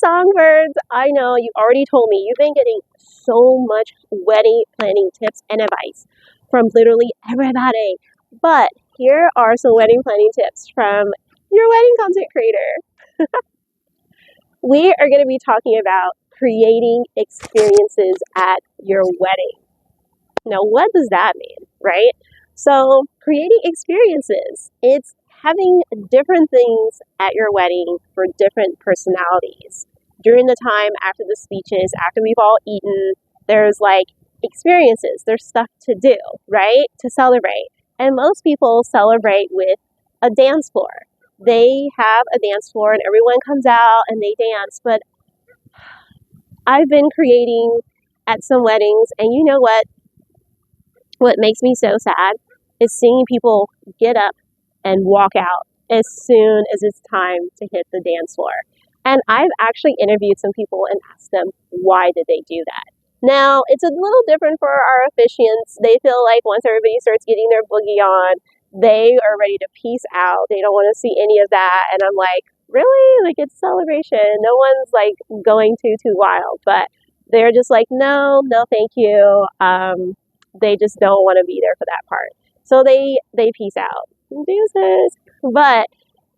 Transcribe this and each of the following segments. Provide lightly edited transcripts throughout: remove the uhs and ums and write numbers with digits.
songbirds, I know you already told me you've been getting so much wedding planning tips and advice from literally everybody. But here are some wedding planning tips from your wedding content creator. We are going to be talking about creating experiences at your wedding. Now, what does that mean, right? So, creating experiences, it's having different things at your wedding for different personalities. During the time after the speeches, after we've all eaten, there's like experiences, there's stuff to do, right? To celebrate. And most people celebrate with a dance floor. They have a dance floor and everyone comes out and they dance. But I've been creating at some weddings, and you know what? What makes me so sad is seeing people get up and walk out as soon as it's time to hit the dance floor. And I've actually interviewed some people and asked them, why did they do that? Now, it's a little different for our officiants. They feel like once everybody starts getting their boogie on, they are ready to peace out. They don't want to see any of that. And I'm like, really? Like, it's celebration. No one's like going too wild. But they're just like, no, thank you. They just don't want to be there for that part. So they peace out. Deuces. But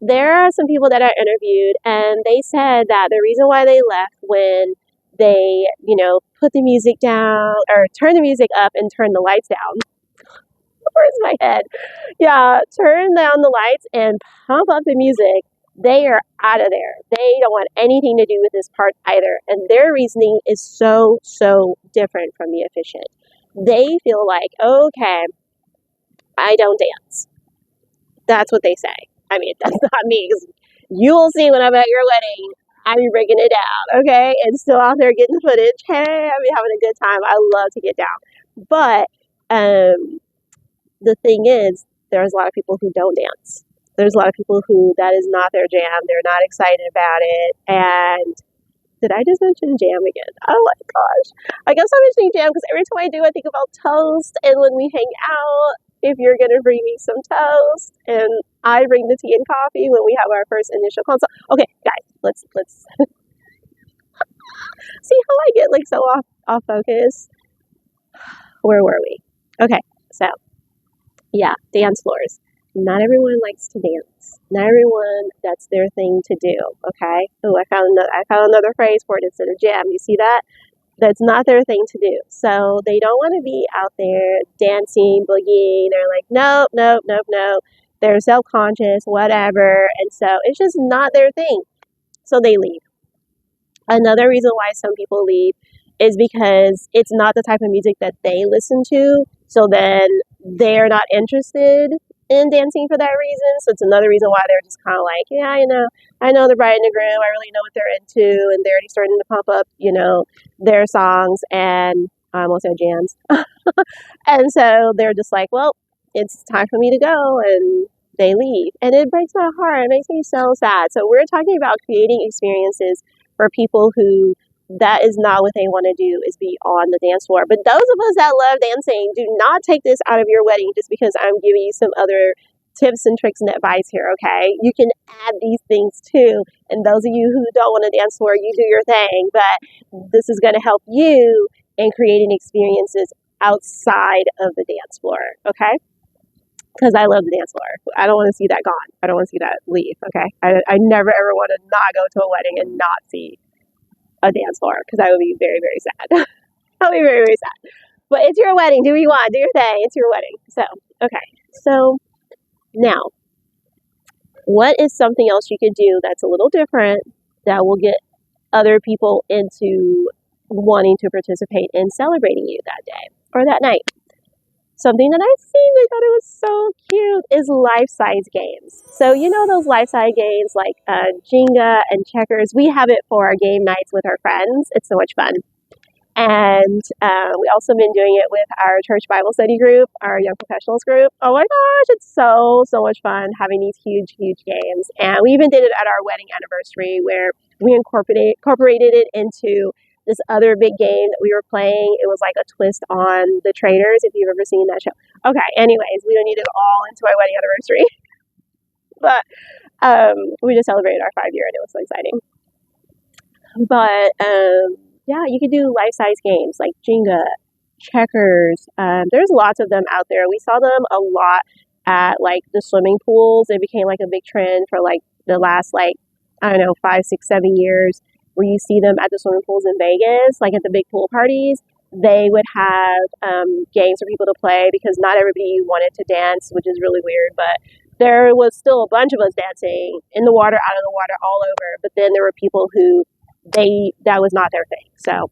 there are some people that I interviewed, and they said that the reason why they left when they, put the music down or turn the music up and turn the lights down. Where's my head? Yeah, turn down the lights and pump up the music. They are out of there. They don't want anything to do with this part either. And their reasoning is so different from the officiant. They feel like, okay, I don't dance. That's what they say. I mean, that's not me, because you'll see when I'm at your wedding, I be breaking it down, okay? And still out there getting the footage. Hey, I be having a good time. I love to get down. But the thing is, there's a lot of people who don't dance. There's a lot of people who that is not their jam. They're not excited about it. And did I just mention jam again? Oh my gosh. I guess I'm mentioning jam because every time I do, I think about toast. And when we hang out, if you're going to bring me some toast, and I bring the tea and coffee when we have our first initial consult. Okay, guys, let's see how I get like so off focus. Where were we? Okay, so yeah, dance floors. Not everyone likes to dance. Not everyone, that's their thing to do, okay? Oh, I found another phrase for it instead of jam. You see that? That's not their thing to do. So they don't want to be out there dancing, boogieing. They're like, nope. They're self-conscious, whatever. And so it's just not their thing. So they leave. Another reason why some people leave is because it's not the type of music that they listen to. So then they're not interested in dancing for that reason. So it's another reason why they're just kind of like, yeah, I know the bride and the groom. I really know what they're into. And they're already starting to pump up, their songs, and I almost said jams. And so they're just like, well, it's time for me to go. And they leave. And it breaks my heart. It makes me so sad. So we're talking about creating experiences for people who that is not what they want to do, is be on the dance floor. But those of us that love dancing, do not take this out of your wedding just because I'm giving you some other tips and tricks and advice here, okay? You can add these things too. And those of you who don't want to dance floor, you do your thing. But this is going to help you in creating experiences outside of the dance floor, okay? Because I love the dance floor. I don't want to see that gone. I don't want to see that leave, okay? I never ever want to not go to a wedding and not see a dance floor, because I would be very sad. I'll be very sad. But it's your wedding. Do what you want. Do your thing. It's your wedding. So, okay. So, now, what is something else you could do that's a little different that will get other people into wanting to participate in celebrating you that day or that night? Something that I've seen, I thought it was so cute, is life-size games. So those life-size games like Jenga and checkers. We have it for our game nights with our friends. It's so much fun. And we also been doing it with our church Bible study group, our young professionals group. Oh my gosh, it's so much fun having these huge games. And we even did it at our wedding anniversary, where we incorporated it into this other big game that we were playing. It was like a twist on The Traitors, if you've ever seen that show. Okay, anyways, we don't need it all into my wedding anniversary. But we just celebrated our 5 year and it was so exciting. But yeah, you could do life-size games like Jenga, checkers. There's lots of them out there. We saw them a lot at like the swimming pools. It became like a big trend for like the last like, I don't know, 5, 6, 7 years, where you see them at the swimming pools in Vegas, like at the big pool parties. They would have games for people to play because not everybody wanted to dance, which is really weird. But there was still a bunch of us dancing in the water, out of the water, all over. But then there were people who that was not their thing. So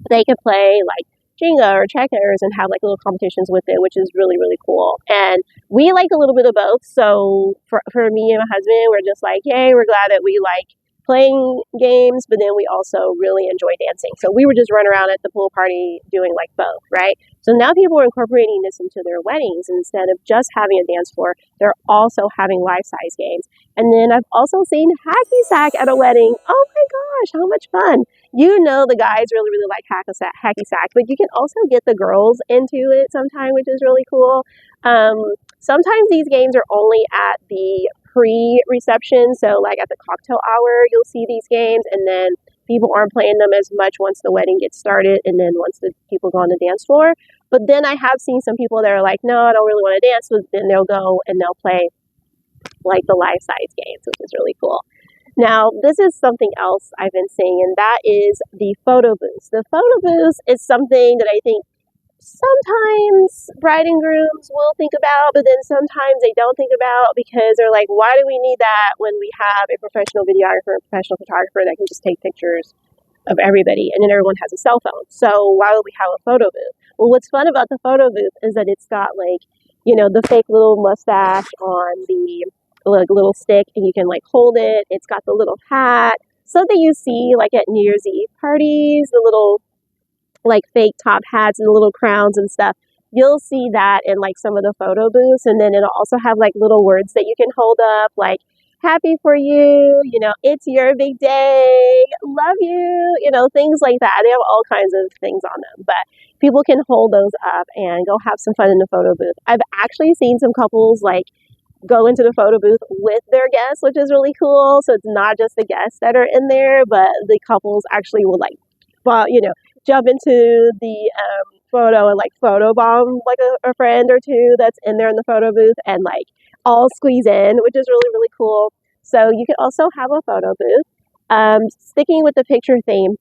they could play like Jenga or checkers and have like little competitions with it, which is really, really cool. And we like a little bit of both. So for me and my husband, we're just like, yay, we're glad that we like playing games, but then we also really enjoy dancing. So we were just running around at the pool party doing like both, right? So now people are incorporating this into their weddings. Instead of just having a dance floor, they're also having life-size games. And then I've also seen hacky sack at a wedding. Oh my gosh, how much fun! You know the guys really, really like hacky sack, but you can also get the girls into it sometime, which is really cool. Sometimes these games are only at the pre-reception, so like at the cocktail hour, you'll see these games, and then people aren't playing them as much once the wedding gets started, and then once the people go on the dance floor. But then I have seen some people that are like, no, I don't really want to dance, so then they'll go and they'll play like the life-size games, which is really cool. Now, this is something else I've been seeing, and that is the photo booth. The photo booth is something that I think sometimes bride and grooms will think about, but then sometimes they don't think about because they're like, why do we need that when we have a professional videographer, a professional photographer that can just take pictures of everybody, and then everyone has a cell phone. So why would we have a photo booth? Well, what's fun about the photo booth is that it's got like, the fake little mustache on the like little stick, and you can like hold it. It's got the little hat, something you see like at New Year's Eve parties, the little like fake top hats and the little crowns and stuff. You'll see that in like some of the photo booths, and then it'll also have like little words that you can hold up, like happy for you, it's your big day, love you, things like that. They have all kinds of things on them, but people can hold those up and go have some fun in the photo booth. I've actually seen some couples like go into the photo booth with their guests, which is really cool. So it's not just the guests that are in there, but the couples actually will like, jump into the photo and like photo bomb like a friend or two that's in there in the photo booth and like all squeeze in, which is really, really cool. So you can also have a photo booth. Sticking with the picture theme,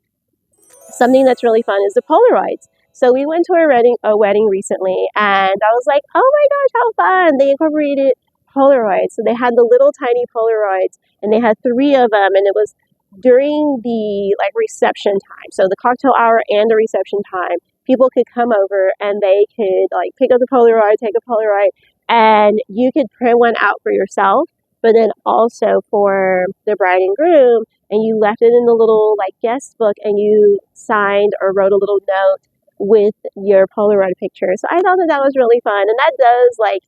something that's really fun is the Polaroids. So we went to a wedding recently, and I was like, oh my gosh, how fun! They incorporated Polaroids. So they had the little tiny Polaroids, and they had 3 of them, and it was during the like reception time. So the cocktail hour and the reception time, people could come over and they could like pick up the Polaroid, take a Polaroid, and you could print one out for yourself, but then also for the bride and groom, and you left it in the little like guest book, and you signed or wrote a little note with your Polaroid picture. So I thought that was really fun, and that does like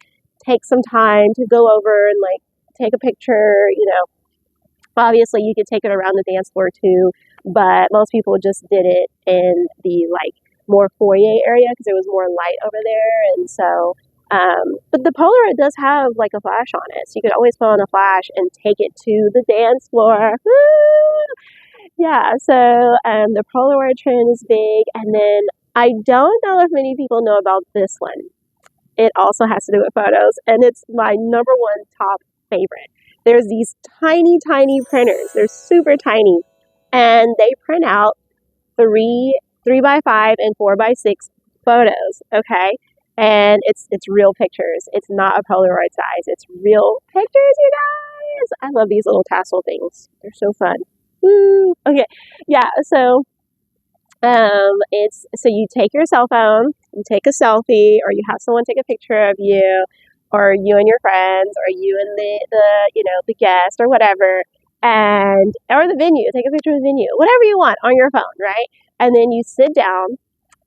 take some time to go over and like take a picture. Obviously you could take it around the dance floor too, but most people just did it in the like more foyer area because there was more light over there. And so but the Polaroid does have like a flash on it, so you could always put on a flash and take it to the dance floor. Woo! Yeah, so the Polaroid trend is big. And then I don't know if many people know about this one. It also has to do with photos, and it's my number one top favorite. There's these tiny, tiny printers. They're super tiny, and they print out 3x5 and 4x6 photos. Okay, and it's real pictures. It's not a Polaroid size. It's real pictures, you guys. I love these little tassel things. They're so fun. Woo. Okay, yeah. So so you take your cell phone, you take a selfie, or you have someone take a picture of you, or you and your friends, or you and the guest, or whatever, or the venue. Take a picture of the venue, whatever you want on your phone, right? And then you sit down,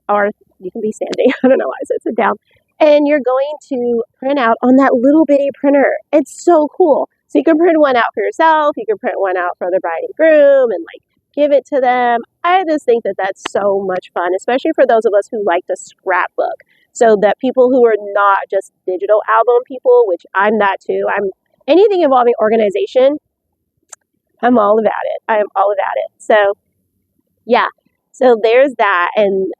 or you can be standing. I don't know why I said sit down. And you're going to print out on that little bitty printer. It's so cool. So you can print one out for yourself. You can print one out for the bride and groom, and like give it to them. I just think that that's so much fun, especially for those of us who like to scrapbook. So that people who are not just digital album people, which I'm that too. I'm anything involving organization. I'm all about it. I am all about it. So Yeah. So there's that, and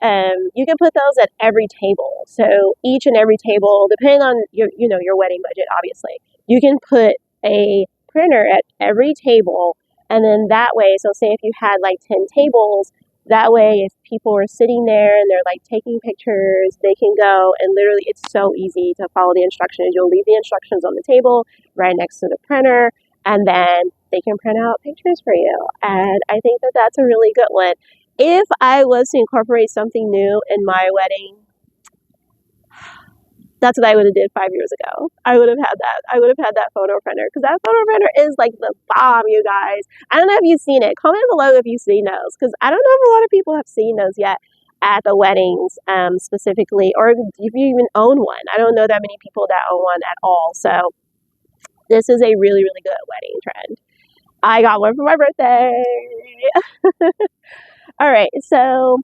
you can put those at every table. So each and every table, depending on your wedding budget, obviously, you can put a printer at every table, and then that way, so say if you had like 10 tables, that way if people are sitting there and they're like taking pictures, they can go and literally it's so easy to follow the instructions. You'll leave the instructions on the table right next to the printer, and then they can print out pictures for you. And I think that that's a really good one. If I was to incorporate something new in my wedding, that's what I would have did 5 years ago. I would have had that. I would have had that photo printer because that photo printer is like the bomb, you guys. I don't know if you've seen it. Comment below if you've seen those because I don't know if a lot of people have seen those yet at the weddings specifically, or if you even own one. I don't know that many people that own one at all. So this is a really, really good wedding trend. I got one for my birthday. All right, so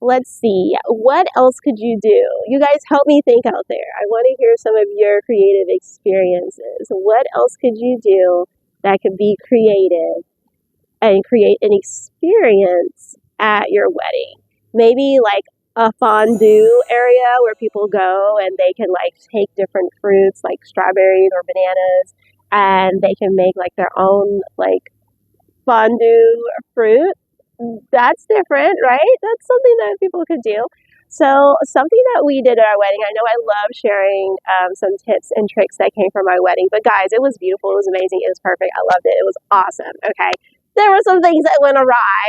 let's see. What else could you do? You guys help me think out there. I want to hear some of your creative experiences. What else could you do that could be creative and create an experience at your wedding? Maybe like a fondue area where people go and they can like take different fruits like strawberries or bananas and they can make like their own like fondue fruit. That's different, right? That's something that people could do. So something that we did at our wedding, I know I love sharing some tips and tricks that came from my wedding, but guys, it was beautiful. It was amazing. It was perfect. I loved it. It was awesome. Okay. There were some things that went awry,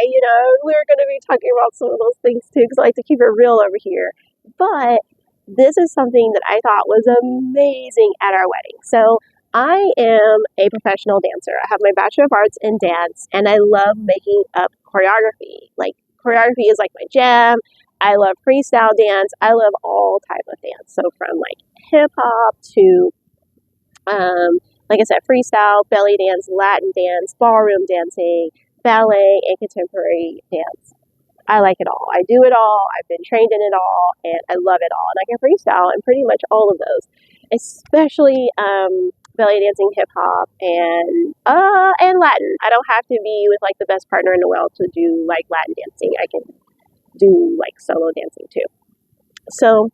we were going to be talking about some of those things too, because I like to keep it real over here. But this is something that I thought was amazing at our wedding. So I am a professional dancer. I have my Bachelor of Arts in dance, and I love making up choreography. Like, choreography is like my jam. I love freestyle dance. I love all type of dance. So from like hip hop to, like I said, freestyle, belly dance, Latin dance, ballroom dancing, ballet, and contemporary dance. I like it all. I do it all. I've been trained in it all, and I love it all. And I can freestyle in pretty much all of those, especially belly dancing, hip hop, and Latin. I don't have to be with like the best partner in the world to do like Latin dancing. I can do like solo dancing too. So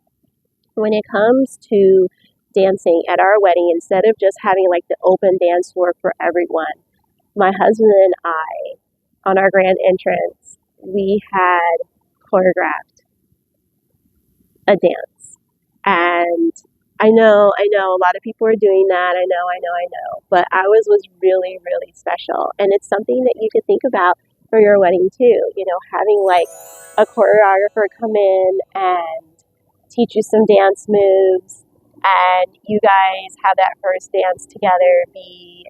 when it comes to dancing at our wedding, instead of just having like the open dance floor for everyone, my husband and I, on our grand entrance, we had choreographed a dance. And I know a lot of people are doing that. I know. But ours was really, really special. And it's something that you could think about for your wedding too. Having like a choreographer come in and teach you some dance moves, and you guys have that first dance together be,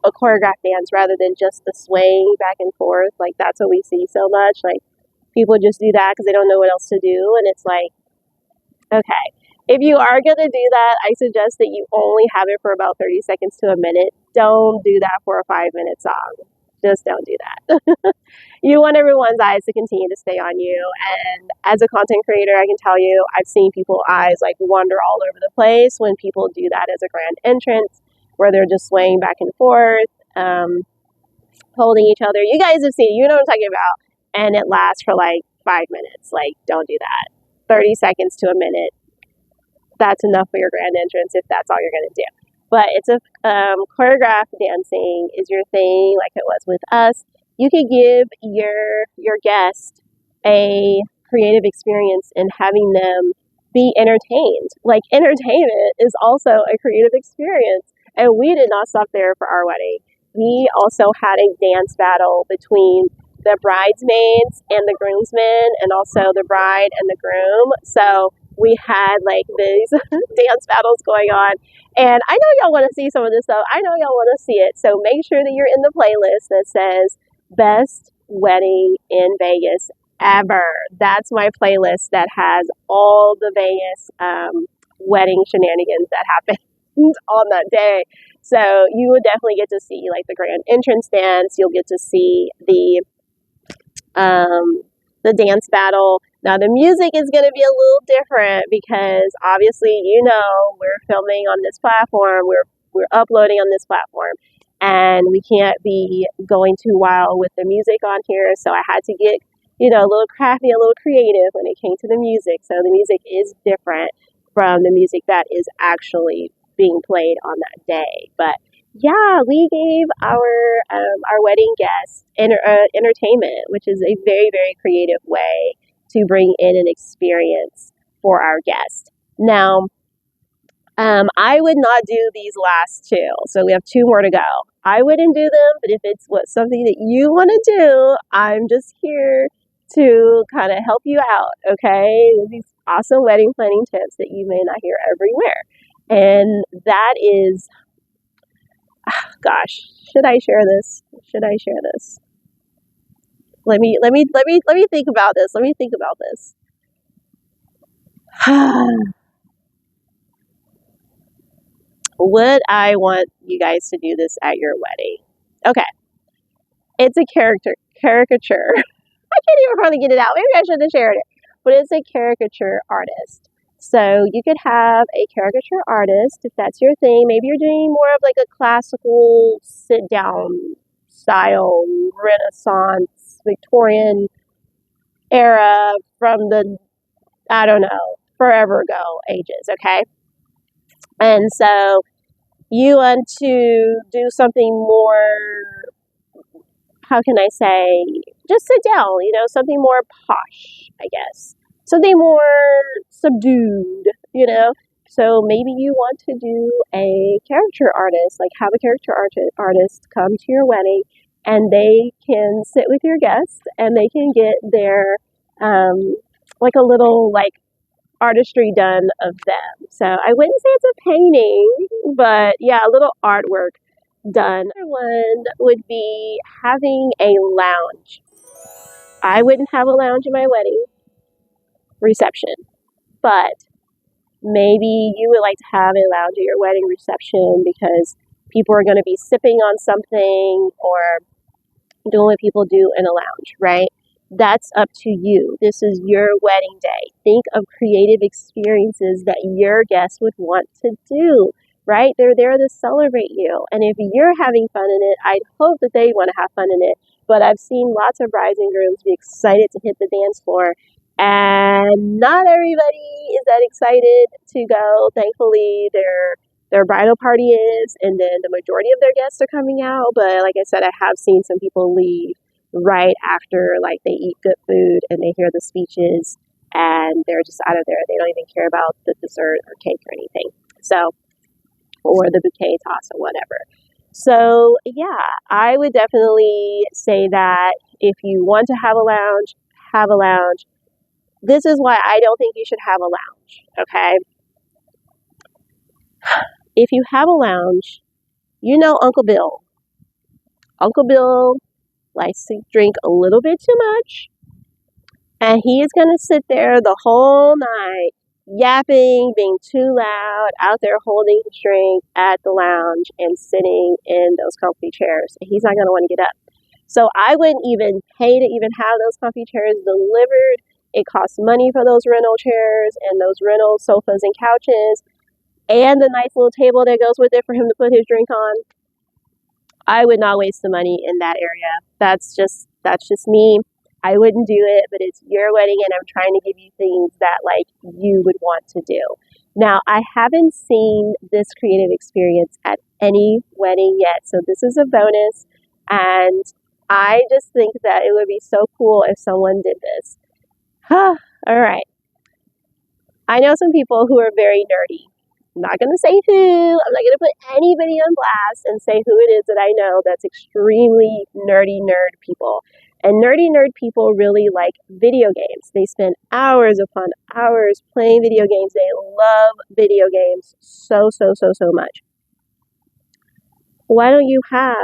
a choreographed dance rather than just the swaying back and forth. Like, that's what we see so much. Like, people just do that because they don't know what else to do. And it's like, okay, if you are going to do that, I suggest that you only have it for about 30 seconds to a minute. Don't do that for a 5-minute song. Just don't do that. You want everyone's eyes to continue to stay on you. And as a content creator, I can tell you, I've seen people's eyes like wander all over the place when people do that as a grand entrance, where they're just swaying back and forth, holding each other. You guys have seen it. You know what I'm talking about. And it lasts for like 5 minutes. Like, don't do that. 30 seconds to a minute. That's enough for your grand entrance if that's all you're going to do. But it's a choreographed dancing is your thing, like it was with us. You could give your guest a creative experience in having them be entertained. Like, entertainment is also a creative experience. And we did not stop there for our wedding. We also had a dance battle between the bridesmaids and the groomsmen, and also the bride and the groom. So we had like these dance battles going on. And I know y'all want to see some of this stuff. I know y'all want to see it. So make sure that you're in the playlist that says Best Wedding in Vegas Ever. That's my playlist that has all the Vegas wedding shenanigans that happened on that day. So you would definitely get to see like the grand entrance dance. You'll get to see the dance battle. Now the music is going to be a little different because obviously, we're filming on this platform. We're uploading on this platform. and we can't be going too wild with the music on here. So I had to get, a little crafty, a little creative when it came to the music. So the music is different from the music that is actually being played on that day. But yeah, we gave our wedding guests entertainment, which is a very, very creative way to bring in an experience for our guests. Now, I would not do these last two, so we have two more to go. I wouldn't do them, but if it's something that you want to do, I'm just here to kind of help you out, okay? These awesome wedding planning tips that you may not hear everywhere. And that is, gosh, should I share this? Should I share this? Let me think about this. Let me think about this. Would I want you guys to do this at your wedding? Okay. It's a caricature. I can't even hardly get it out. Maybe I should have shared it. But it's a caricature artist. So you could have a caricature artist if that's your thing. Maybe you're doing more of like a classical sit-down style, Renaissance, Victorian era from the, I don't know, forever ago ages, okay? And so you want to do something more, how can I say, just sit down, something more posh, I guess. Something more subdued, So maybe you want to do a character artist, like have a character artist come to your wedding, and they can sit with your guests and they can get their, like a little, like, artistry done of them. So I wouldn't say it's a painting, but yeah, a little artwork done. Another one would be having a lounge. I wouldn't have a lounge in my wedding reception, but maybe you would like to have a lounge at your wedding reception because people are going to be sipping on something or doing what people do in a lounge, right? That's up to you. This is your wedding day. Think of creative experiences that your guests would want to do, right? They're there to celebrate you. And if you're having fun in it, I'd hope that they want to have fun in it. But I've seen lots of brides and grooms be excited to hit the dance floor. And not everybody is that excited to go. Thankfully, their bridal party is, and then the majority of their guests are coming out. But like I said, I have seen some people leave right after, like, they eat good food and they hear the speeches and they're just out of there. They don't even care about the dessert or cake or anything. So, or the bouquet toss or whatever. So yeah, I would definitely say that if you want to have a lounge, have a lounge. This is why I don't think you should have a lounge, okay? If you have a lounge, Uncle Bill. Uncle Bill likes to drink a little bit too much, and he is going to sit there the whole night yapping, being too loud, out there holding his drink at the lounge and sitting in those comfy chairs. He's not going to want to get up. So I wouldn't even pay to even have those comfy chairs delivered. It costs money for those rental chairs and those rental sofas and couches and the nice little table that goes with it for him to put his drink on. I would not waste the money in that area. That's just me. I wouldn't do it, but it's your wedding and I'm trying to give you things that, like, you would want to do. Now, I haven't seen this creative experience at any wedding yet, so this is a bonus, and I just think that it would be so cool if someone did this. All right. I know some people who are very nerdy. I'm not going to say who. I'm not going to put anybody on blast and say who it is that I know that's extremely nerdy nerd people. And nerdy nerd people really like video games. They spend hours upon hours playing video games. They love video games so much. Why don't you have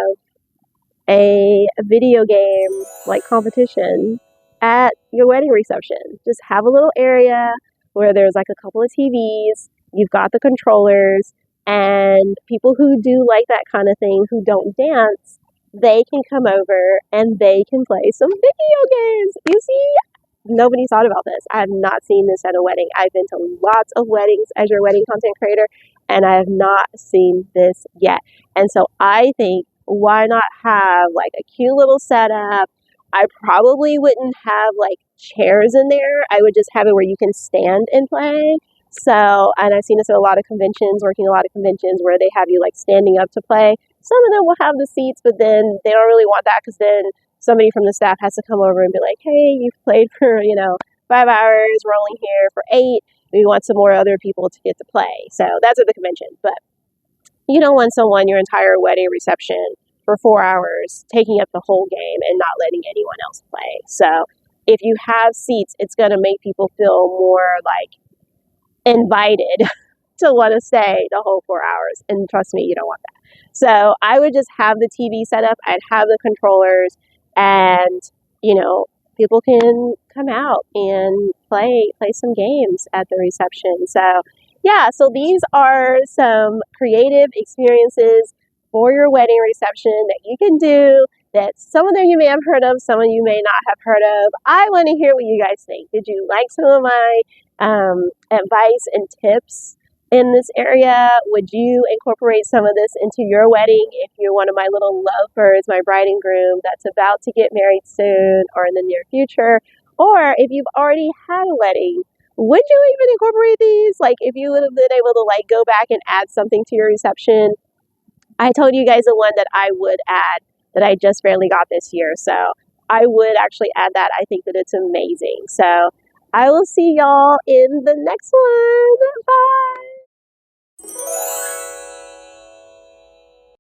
a video game like competition at your wedding reception? Just have a little area where there's like a couple of TVs. You've got the controllers, and people who do like that kind of thing, who don't dance, they can come over and they can play some video games. You see, nobody's thought about this. I have not seen this at a wedding. I've been to lots of weddings as your wedding content creator, and I have not seen this yet. And so I think why not have like a cute little setup? I probably wouldn't have like chairs in there. I would just have it where you can stand and play. So, and I've seen this at a lot of conventions, working a lot of conventions where they have you like standing up to play. Some of them will have the seats, but then they don't really want that because then somebody from the staff has to come over and be like, hey, you've played for, 5 hours, we're only here for 8. We want some more other people to get to play. So that's at the convention. But you don't want someone your entire wedding reception for 4 hours taking up the whole game and not letting anyone else play. So if you have seats, it's going to make people feel more like invited to want to stay the whole 4 hours. And trust me, you don't want that. So I would just have the TV set up. I'd have the controllers, and people can come out and play some games at the reception. So yeah, so these are some creative experiences for your wedding reception that you can do, that some of them you may have heard of, some of you may not have heard of. I want to hear what you guys think. Did you like some of my advice and tips in this area? Would you incorporate some of this into your wedding if you're one of my little lovebirds, my bride and groom that's about to get married soon or in the near future? Or if you've already had a wedding, would you even incorporate these? Like if you would have been able to like go back and add something to your reception. I told you guys the one that I would add that I just barely got this year. So I would actually add that. I think that it's amazing. So I will see y'all in the next one. Bye.